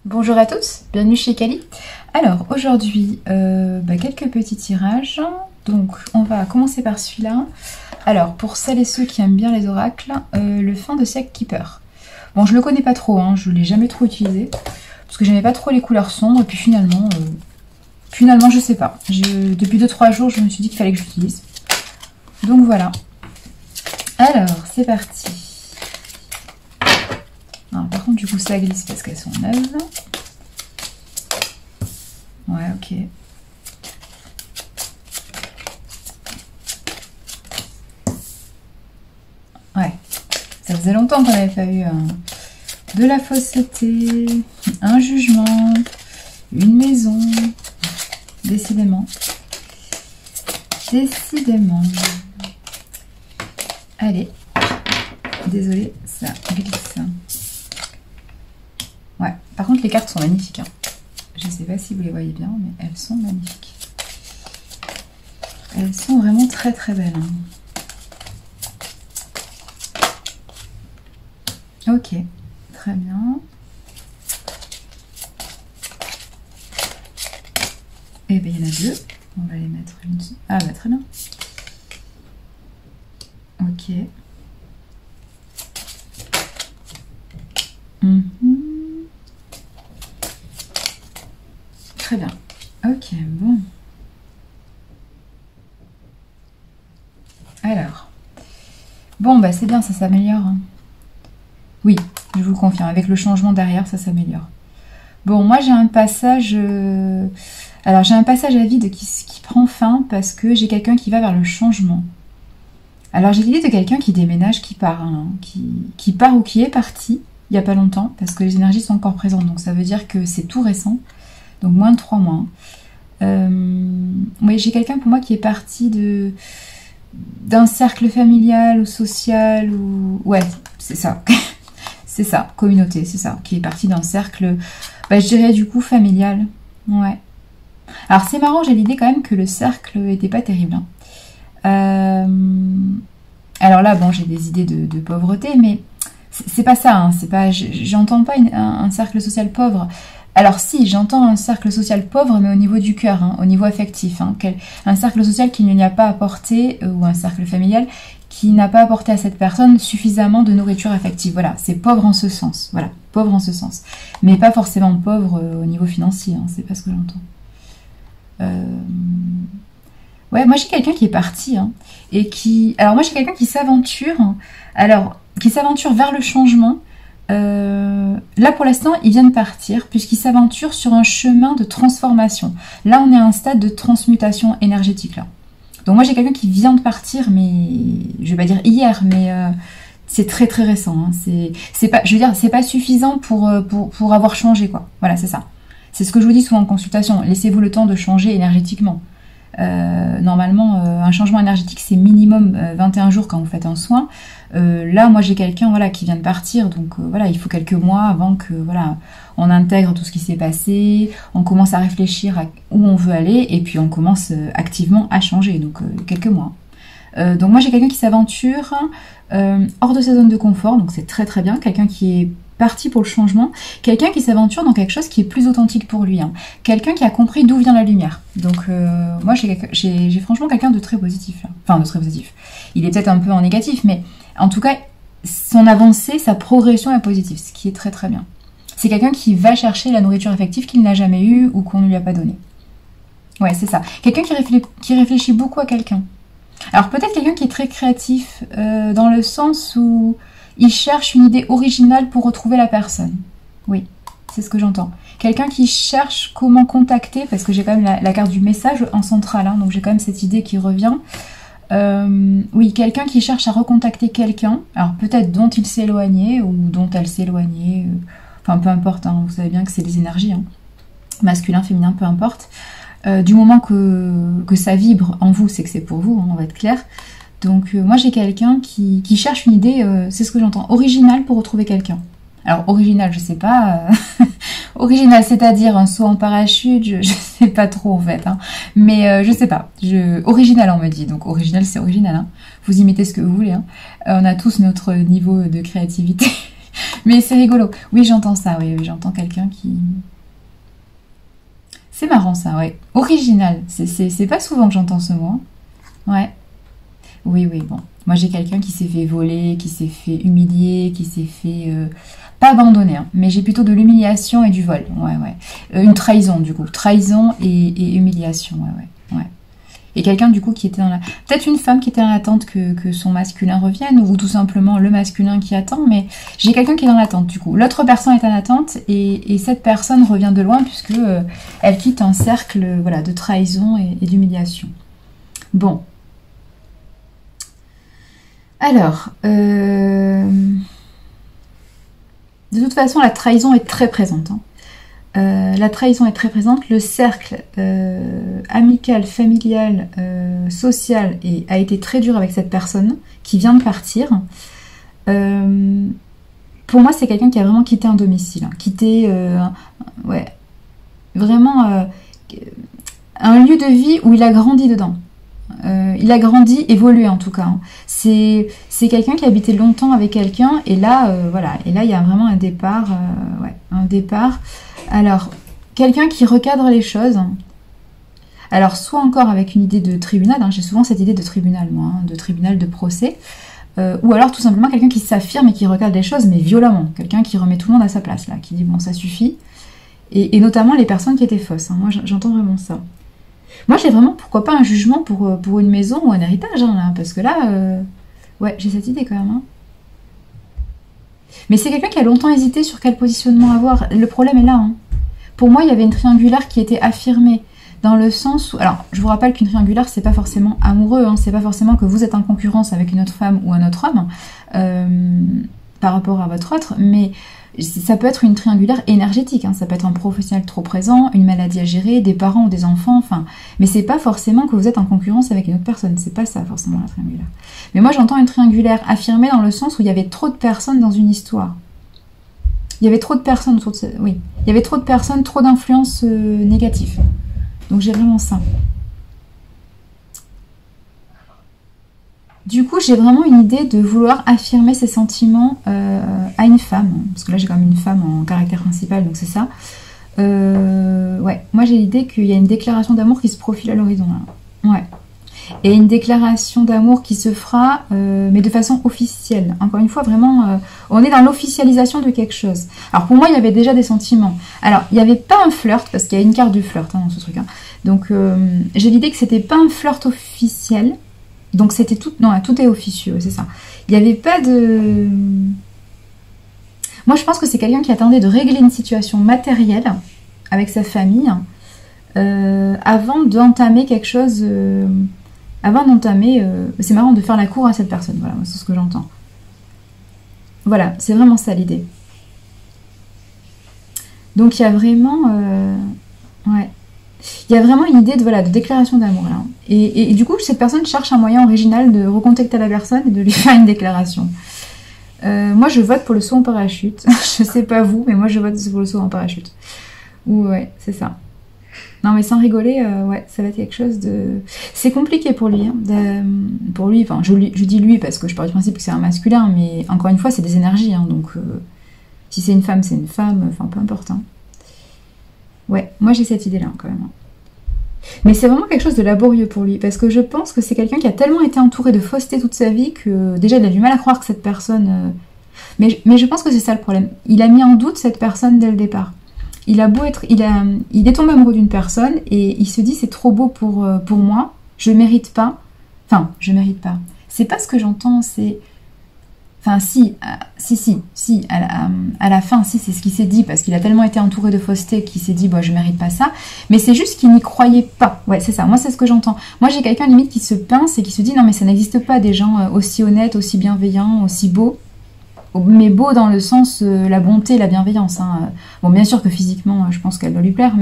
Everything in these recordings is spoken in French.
Bonjour à tous, bienvenue chez Kali. Alors aujourd'hui, quelques petits tirages. Donc on va commencer par celui-là. Alors pour celles et ceux qui aiment bien les oracles, le fin de siècle Keeper. Bon, je le connais pas trop, hein, je l'ai jamais trop utilisé parce que j'aimais pas trop les couleurs sombres et puis finalement je sais pas. Depuis 2-3 jours, je me suis dit qu'il fallait que j'utilise. Donc voilà. Alors c'est parti. Non, par contre, du coup, ça glisse parce qu'elles sont neuves. Ouais, ok. Ouais, ça faisait longtemps qu'on n'avait pas eu de la fausseté, un jugement, une maison. Décidément. Décidément. Allez. Désolée, ça glisse. Ouais, par contre les cartes sont magnifiques. Hein. Je ne sais pas si vous les voyez bien, mais elles sont magnifiques. Elles sont vraiment très très belles. Hein. Ok, très bien. Et bien il y en a deux. On va les mettre une. Ah bah très bien. Ok. Très bien. Ok, bon. Alors. Bon, bah c'est bien, ça s'améliore. Hein. Oui, je vous confirme. Avec le changement derrière, ça s'améliore. Bon, moi j'ai un passage... Alors, j'ai un passage à vide qui prend fin parce que j'ai quelqu'un qui va vers le changement. Alors, j'ai l'idée de quelqu'un qui déménage, qui part. Hein, qui part ou qui est parti il n'y a pas longtemps parce que les énergies sont encore présentes. Donc, ça veut dire que c'est tout récent. Donc moins de 3 mois. Oui, j'ai quelqu'un pour moi qui est parti d'un cercle familial ou social ou... Ouais, c'est ça. C'est ça, communauté, c'est ça. Qui est parti d'un cercle, je dirais du coup familial. Ouais. Alors c'est marrant, j'ai l'idée quand même que le cercle était pas terrible. Hein. Alors là, bon, j'ai des idées de pauvreté, mais c'est pas ça. Hein. C'est pas, j'entends pas un cercle social pauvre. Alors si, j'entends un cercle social pauvre, mais au niveau du cœur, hein, au niveau affectif. Hein, un cercle social qui n'y a pas apporté, ou un cercle familial, qui n'a pas apporté à cette personne suffisamment de nourriture affective. Voilà, c'est pauvre en ce sens. Voilà, pauvre en ce sens. Mais pas forcément pauvre au niveau financier, hein, c'est pas ce que j'entends. Ouais, moi j'ai quelqu'un qui est parti, hein, et qui... Alors moi j'ai quelqu'un qui s'aventure, hein, qui s'aventure vers le changement. Là pour l'instant il vient de partir puisqu'il s'aventure sur un chemin de transformation. Là on est à un stade de transmutation énergétique là. Donc moi j'ai quelqu'un qui vient de partir, mais je vais pas dire hier, mais c'est très très récent. Hein. C'est pas, je veux dire, c'est pas suffisant pour avoir changé quoi. Voilà, c'est ça. C'est ce que je vous dis souvent en consultation. Laissez-vous le temps de changer énergétiquement. Normalement, un changement énergétique, c'est minimum 21 jours quand vous faites un soin. Là, moi, j'ai quelqu'un voilà, qui vient de partir. Donc, voilà, il faut quelques mois avant que voilà, on intègre tout ce qui s'est passé. On commence à réfléchir à où on veut aller. Et puis, on commence activement à changer. Donc, quelques mois. Donc, moi, j'ai quelqu'un qui s'aventure hors de sa zone de confort. Donc, c'est très, très bien. Quelqu'un qui est parti pour le changement, quelqu'un qui s'aventure dans quelque chose qui est plus authentique pour lui, hein. Quelqu'un qui a compris d'où vient la lumière. Donc moi j'ai franchement quelqu'un de très positif là. Enfin de très positif. Il est peut-être un peu en négatif, mais en tout cas son avancée, sa progression est positive, ce qui est très très bien. C'est quelqu'un qui va chercher la nourriture affective qu'il n'a jamais eue ou qu'on ne lui a pas donnée. Ouais, c'est ça. Quelqu'un qui réfléchit beaucoup à quelqu'un. Alors peut-être quelqu'un qui est très créatif dans le sens où il cherche une idée originale pour retrouver la personne. Oui, c'est ce que j'entends. Quelqu'un qui cherche comment contacter, parce que j'ai quand même la carte du message en centrale, hein, donc j'ai quand même cette idée qui revient. Oui, quelqu'un qui cherche à recontacter quelqu'un, alors peut-être dont il s'est éloigné ou dont elle s'est éloignée, enfin peu importe, hein, vous savez bien que c'est des énergies, hein, masculin, féminin, peu importe. Du moment que ça vibre en vous, c'est que c'est pour vous, hein, on va être clair. Donc moi j'ai quelqu'un qui cherche une idée, c'est ce que j'entends, originale pour retrouver quelqu'un. Alors original, je sais pas, original c'est-à-dire un saut en parachute, je sais pas trop en fait, hein. Mais je sais pas, original on me dit, donc original c'est original, hein. Vous imitez ce que vous voulez, hein. On a tous notre niveau de créativité. Mais c'est rigolo. Oui, j'entends ça, oui, oui, j'entends quelqu'un qui... C'est marrant ça, ouais. Original. C'est pas souvent que j'entends ce mot. Hein. Ouais. Oui, oui, bon. Moi, j'ai quelqu'un qui s'est fait voler, qui s'est fait humilier, qui s'est fait... pas abandonner, hein, mais j'ai plutôt de l'humiliation et du vol. Ouais, ouais. Une trahison, du coup. Trahison et humiliation, ouais, ouais. Ouais. Et quelqu'un, du coup, qui était dans la... Peut-être une femme qui était en attente que son masculin revienne, ou tout simplement le masculin qui attend, mais j'ai quelqu'un qui est dans l'attente, du coup. L'autre personne est en attente, et cette personne revient de loin, puisque elle quitte un cercle voilà, de trahison et d'humiliation. Bon. Alors, de toute façon, la trahison est très présente. Hein. La trahison est très présente. Le cercle amical, familial, social a été très dur avec cette personne qui vient de partir. Pour moi, c'est quelqu'un qui a vraiment quitté un domicile. Hein. Quitté, ouais, vraiment un lieu de vie où il a grandi dedans. Il a grandi, évolué en tout cas. Hein. C'est quelqu'un qui a habité longtemps avec quelqu'un et là, voilà. Et là, il y a vraiment un départ. Ouais, un départ. Alors, quelqu'un qui recadre les choses. Alors, soit encore avec une idée de tribunal. Hein, j'ai souvent cette idée de tribunal, moi, hein, de tribunal, de procès. Ou alors tout simplement quelqu'un qui s'affirme et qui recadre les choses, mais violemment. Quelqu'un qui remet tout le monde à sa place, là. Qui dit, bon, ça suffit. Et notamment les personnes qui étaient fausses. Hein. Moi, j'entends vraiment ça. Moi, j'ai vraiment, pourquoi pas, un jugement pour une maison ou un héritage, hein, là, parce que là, ouais, j'ai cette idée quand même. Hein. Mais c'est quelqu'un qui a longtemps hésité sur quel positionnement avoir. Le problème est là. Hein. Pour moi, il y avait une triangulaire qui était affirmée, dans le sens où... Alors, je vous rappelle qu'une triangulaire, c'est pas forcément amoureux, hein, c'est pas forcément que vous êtes en concurrence avec une autre femme ou un autre homme, par rapport à votre autre, mais... Ça peut être une triangulaire énergétique, hein. Ça peut être un professionnel trop présent, une maladie à gérer, des parents ou des enfants, enfin... Mais c'est pas forcément que vous êtes en concurrence avec une autre personne, c'est pas ça forcément la triangulaire. Mais moi j'entends une triangulaire affirmée dans le sens où il y avait trop de personnes dans une histoire. Il y avait trop de personnes autour de ça, oui. Il y avait trop de personnes, trop d'influences négatives. Donc j'ai vraiment ça. Du coup, j'ai vraiment une idée de vouloir affirmer ses sentiments à une femme. Parce que là, j'ai quand même une femme en caractère principal, donc c'est ça. Ouais, moi j'ai l'idée qu'il y a une déclaration d'amour qui se profile à l'horizon. Ouais. Et une déclaration d'amour qui se fera, mais de façon officielle. Encore une fois, vraiment, on est dans l'officialisation de quelque chose. Alors pour moi, il y avait déjà des sentiments. Alors, il n'y avait pas un flirt, parce qu'il y a une carte du flirt hein, dans ce truc. Hein. Donc, j'ai l'idée que c'était pas un flirt officiel. Donc c'était tout... Non, tout est officieux, c'est ça. Il n'y avait pas de... Moi, je pense que c'est quelqu'un qui attendait de régler une situation matérielle avec sa famille avant d'entamer quelque chose... Avant d'entamer... c'est marrant de faire la cour à cette personne. Voilà, c'est ce que j'entends. Voilà, c'est vraiment ça l'idée. Donc il y a vraiment... ouais. Il y a vraiment une idée de, voilà, de déclaration d'amour là. Et du coup, cette personne cherche un moyen original de recontacter la personne et de lui faire une déclaration. Moi, je vote pour le saut en parachute. Je sais pas vous, mais moi, je vote pour le saut en parachute. Ou ouais, c'est ça. Non, mais sans rigoler, ouais, ça va être quelque chose de... C'est compliqué pour lui. Hein, pour lui, enfin, je dis lui parce que je pars du principe que c'est un masculin, mais encore une fois, c'est des énergies. Hein, donc, si c'est une femme, enfin, peu importe. Hein. Ouais, moi j'ai cette idée-là quand même. Mais c'est vraiment quelque chose de laborieux pour lui, parce que je pense que c'est quelqu'un qui a tellement été entouré de fausseté toute sa vie que déjà il a du mal à croire que cette personne... Mais je pense que c'est ça le problème. Il a mis en doute cette personne dès le départ. Il a beau être... Il est tombé amoureux d'une personne et il se dit c'est trop beau pour moi, je mérite pas. Enfin, je mérite pas. C'est pas ce que j'entends, c'est... Enfin, si, à la fin, si, c'est ce qu'il s'est dit, parce qu'il a tellement été entouré de fausseté qu'il s'est dit, bah, je mérite pas ça, mais c'est juste qu'il n'y croyait pas. Ouais, c'est ça, moi, c'est ce que j'entends. Moi, j'ai quelqu'un, limite, qui se pince et qui se dit, non, mais ça n'existe pas, des gens aussi honnêtes, aussi bienveillants, aussi beaux, mais beaux dans le sens, la bonté, la bienveillance. Hein. Bon, bien sûr que physiquement, je pense qu'elle doit lui plaire,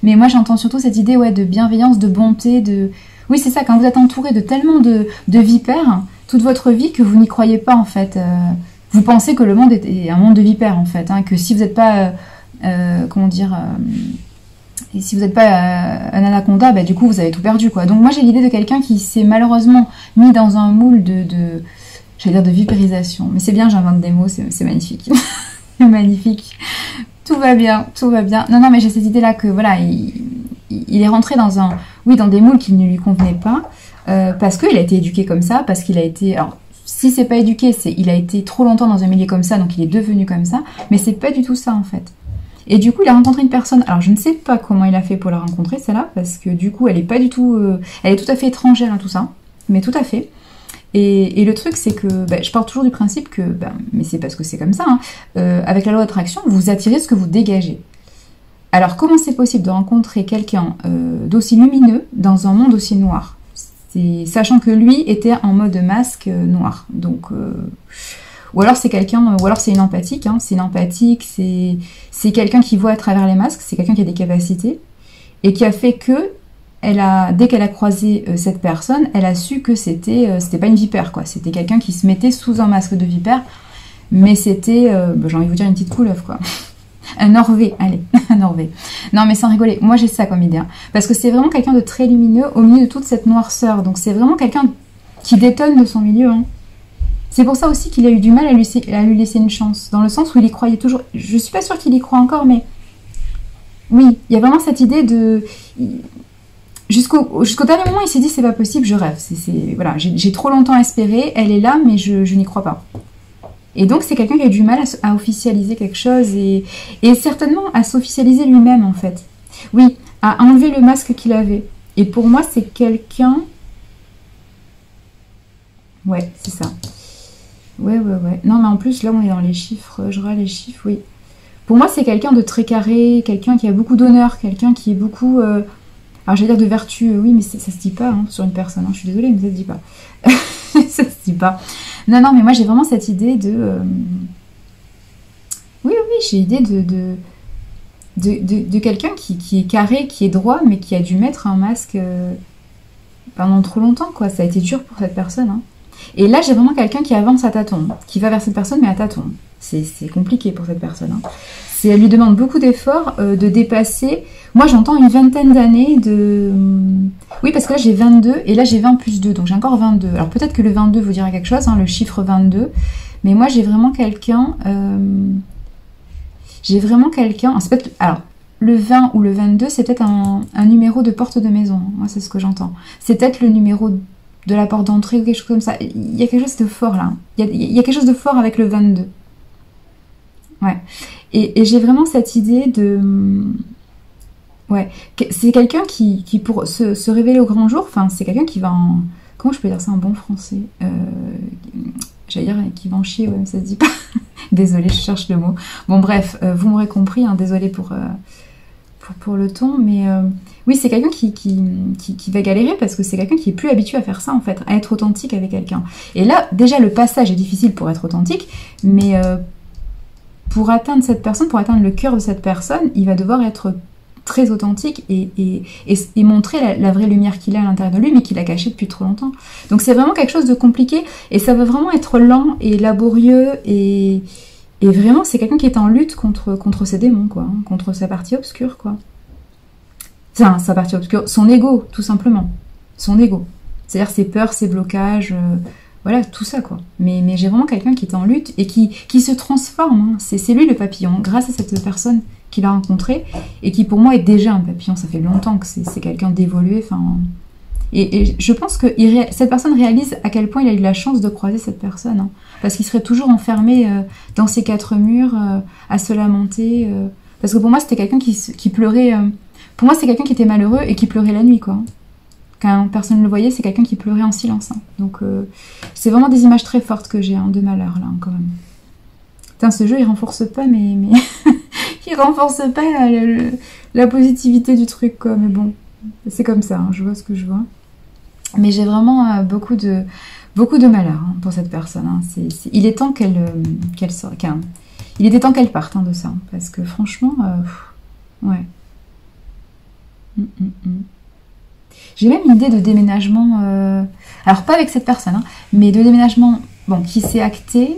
mais moi, j'entends surtout cette idée, ouais, de bienveillance, de bonté, de... Oui, c'est ça, quand vous êtes entouré de tellement de vipères, toute votre vie que vous n'y croyez pas en fait. Vous pensez que le monde est un monde de vipères en fait, hein, que si vous n'êtes pas, comment dire, et si vous n'êtes pas un anaconda, bah, du coup vous avez tout perdu quoi. Donc moi j'ai l'idée de quelqu'un qui s'est malheureusement mis dans un moule j'allais dire de vipérisation, mais c'est bien, j'invente des mots, c'est magnifique. C'est magnifique. Tout va bien, tout va bien. Non, non, mais j'ai cette idée-là que, voilà, il est rentré dans dans des moules qui ne lui convenaient pas, parce qu'il a été éduqué comme ça, parce qu'il a été... Alors, si c'est pas éduqué, il a été trop longtemps dans un milieu comme ça, donc il est devenu comme ça, mais c'est pas du tout ça, en fait. Et du coup, il a rencontré une personne, alors je ne sais pas comment il a fait pour la rencontrer, celle-là, parce que du coup, elle est pas du tout... elle est tout à fait étrangère à tout ça, mais tout à fait. Et le truc, c'est que je pars toujours du principe que, mais c'est parce que c'est comme ça, hein, avec la loi d'attraction, vous attirez ce que vous dégagez. Alors, comment c'est possible de rencontrer quelqu'un d'aussi lumineux dans un monde aussi noir, sachant que lui était en mode masque noir. Donc, ou alors c'est quelqu'un, ou alors c'est une empathique, hein, c'est une empathique, c'est quelqu'un qui voit à travers les masques, c'est quelqu'un qui a des capacités et qui a fait que dès qu'elle a croisé cette personne, elle a su que c'était pas une vipère, quoi. C'était quelqu'un qui se mettait sous un masque de vipère, mais c'était, j'ai envie de vous dire, une petite couleuvre, quoi. Un Orvé, allez, un Orvé. Non, mais sans rigoler, moi j'ai ça comme idée, hein, parce que c'est vraiment quelqu'un de très lumineux au milieu de toute cette noirceur. Donc c'est vraiment quelqu'un qui détonne de son milieu, hein. C'est pour ça aussi qu'il a eu du mal à lui laisser une chance, dans le sens où il y croyait toujours. Je suis pas sûre qu'il y croit encore, mais oui, il y a vraiment cette idée de... Jusqu'au dernier moment, il s'est dit c'est pas possible, je rêve. Voilà, j'ai trop longtemps espéré, elle est là, mais je n'y crois pas. Et donc c'est quelqu'un qui a du mal à officialiser quelque chose et certainement à s'officialiser lui-même en fait. Oui, à enlever le masque qu'il avait. Et pour moi, c'est quelqu'un... Ouais, c'est ça. Ouais. Non, mais en plus, là, on est dans les chiffres. Je regarde les chiffres, oui. Pour moi, c'est quelqu'un de très carré, quelqu'un qui a beaucoup d'honneur, quelqu'un qui est beaucoup... Alors, j'allais dire de vertu, oui, mais ça se dit pas hein, sur une personne. Hein, je suis désolée, mais ça se dit pas. Ça se dit pas. Non, mais moi, j'ai vraiment cette idée de... Oui, j'ai l'idée de quelqu'un qui est carré, qui est droit, mais qui a dû mettre un masque pendant trop longtemps, quoi. Ça a été dur pour cette personne, hein. Et là, j'ai vraiment quelqu'un qui avance à tâtons, qui va vers cette personne, mais à tâtons. C'est compliqué pour cette personne, hein. Elle lui demande beaucoup d'efforts de dépasser. Moi, j'entends une vingtaine d'années de... Oui, parce que là, j'ai 22 et là, j'ai 20 plus 2. Donc, j'ai encore 22. Alors, peut-être que le 22 vous dira quelque chose, hein, le chiffre 22. Mais moi, j'ai vraiment quelqu'un... Alors, le 20 ou le 22, c'est peut-être un numéro de porte de maison. Moi, c'est ce que j'entends. C'est peut-être le numéro de la porte d'entrée ou quelque chose comme ça. Il y a quelque chose de fort, là. Il y a quelque chose de fort avec le 22. Ouais. Et j'ai vraiment cette idée de... Ouais. C'est quelqu'un qui pour se révéler au grand jour, enfin, c'est quelqu'un qui va en... Comment je peux dire ça en bon français J'allais dire qui va en chier, ouais, mais ça se dit pas. Désolée, je cherche le mot. Bon, bref, vous m'aurez compris, hein, désolée pour le ton, mais oui, c'est quelqu'un qui va galérer parce que c'est quelqu'un qui est plus habitué à faire ça, en fait, à être authentique avec quelqu'un. Et là, déjà, le passage est difficile pour être authentique, mais... pour atteindre cette personne, pour atteindre le cœur de cette personne, il va devoir être très authentique et montrer la vraie lumière qu'il a à l'intérieur de lui, mais qu'il a cachée depuis trop longtemps. Donc c'est vraiment quelque chose de compliqué, et ça va vraiment être lent et laborieux, et vraiment c'est quelqu'un qui est en lutte contre ses démons, quoi, hein, contre sa partie obscure, quoi. Enfin, sa partie obscure, son ego, tout simplement. Son ego. C'est-à-dire ses peurs, ses blocages... Voilà, tout ça, quoi. Mais j'ai vraiment quelqu'un qui est en lutte et qui se transforme, hein. C'est lui le papillon, grâce à cette personne qu'il a rencontrée, et qui pour moi est déjà un papillon. Ça fait longtemps que c'est quelqu'un d'évolué. Et je pense que cette personne réalise à quel point il a eu la chance de croiser cette personne, hein. Parce qu'il serait toujours enfermé dans ses quatre murs, à se lamenter. Parce que pour moi, c'était quelqu'un qui pleurait... pour moi, c'est quelqu'un qui était malheureux et qui pleurait la nuit, quoi. Quand personne ne le voyait, c'est quelqu'un qui pleurait en silence, hein. Donc, c'est vraiment des images très fortes que j'ai, hein, de malheur, là, hein, quand même. Putain, ce jeu, il renforce pas, mais... il renforce pas la positivité du truc, quoi. Mais bon, c'est comme ça, hein, je vois ce que je vois. Mais j'ai vraiment beaucoup de malheur, hein, pour cette personne, hein. Il est temps qu'elle sorte... il était temps qu'elle parte, hein, de ça. Hein, parce que, franchement, ouais. J'ai même une idée de déménagement, alors pas avec cette personne, hein, mais de déménagement, bon, qui s'est acté,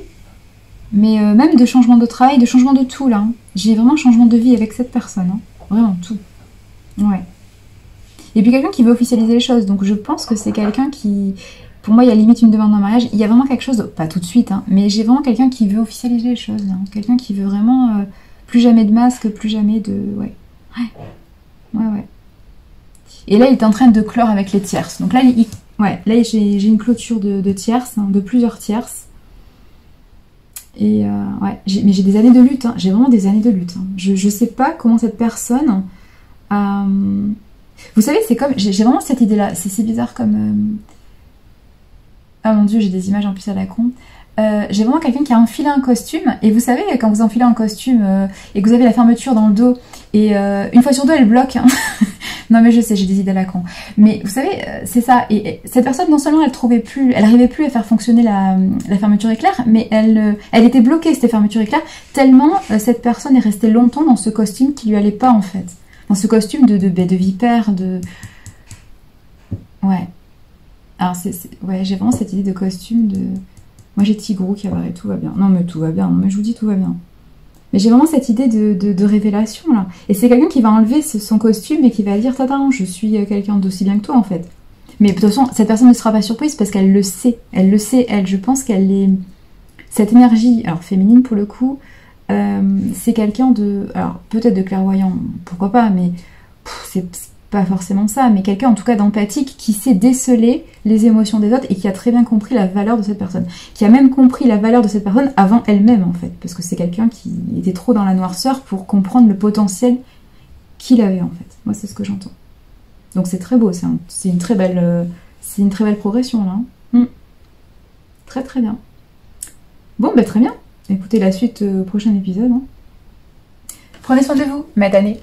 mais même de changement de travail, de changement de tout, là. Hein. J'ai vraiment un changement de vie avec cette personne, hein. Vraiment tout. Ouais. Et puis quelqu'un qui veut officialiser les choses, donc je pense que c'est quelqu'un qui Pour moi, il y a limite une demande en mariage. Il y a vraiment quelque chose, pas tout de suite, hein, mais j'ai vraiment quelqu'un qui veut officialiser les choses. Hein. Quelqu'un qui veut vraiment plus jamais de masque, plus jamais de... Ouais. Ouais. Et là, il est en train de clore avec les tierces. Donc là, là j'ai une clôture de tierces, hein, de plusieurs tierces. Et mais j'ai des années de lutte. Hein. J'ai vraiment des années de lutte. Hein. Je sais pas comment cette personne... Vous savez, c'est comme... J'ai vraiment cette idée-là. C'est bizarre comme... Ah mon dieu, j'ai des images en plus à la con. J'ai vraiment quelqu'un qui a enfilé un costume. Et vous savez, quand vous enfilez un costume et que vous avez la fermeture dans le dos, et une fois sur deux, elle bloque. Hein. Non mais je sais, j'ai des idées à la con. Mais vous savez, c'est ça. Et cette personne, non seulement elle n'arrivait plus à faire fonctionner la fermeture éclair, mais elle était bloquée, cette fermeture éclair, tellement cette personne est restée longtemps dans ce costume qui lui allait pas en fait. Dans ce costume de vipère, de... Ouais. Alors, ouais, j'ai vraiment cette idée de costume de... Moi, j'ai Tigrou qui apparaît, tout va bien. Non, mais tout va bien. Non, mais je vous dis, tout va bien. Mais j'ai vraiment cette idée de révélation, là. Et c'est quelqu'un qui va enlever son costume et qui va dire, tata, je suis quelqu'un d'aussi bien que toi, en fait. Mais de toute façon, cette personne ne sera pas surprise parce qu'elle le sait. Elle le sait, elle. Je pense qu'elle est... Cette énergie, alors féminine pour le coup, c'est quelqu'un de... Alors, peut-être de clairvoyant, pourquoi pas, mais c'est pas forcément ça, mais quelqu'un en tout cas d'empathique qui sait déceler les émotions des autres et qui a très bien compris la valeur de cette personne. Qui a même compris la valeur de cette personne avant elle-même, en fait. Parce que c'est quelqu'un qui était trop dans la noirceur pour comprendre le potentiel qu'il avait, en fait. Moi, c'est ce que j'entends. Donc c'est très beau, c'est une très belle progression, là. Très très bien. Bon, bah très bien. Écoutez la suite au prochain épisode. Hein. Prenez soin de vous, ma damnée.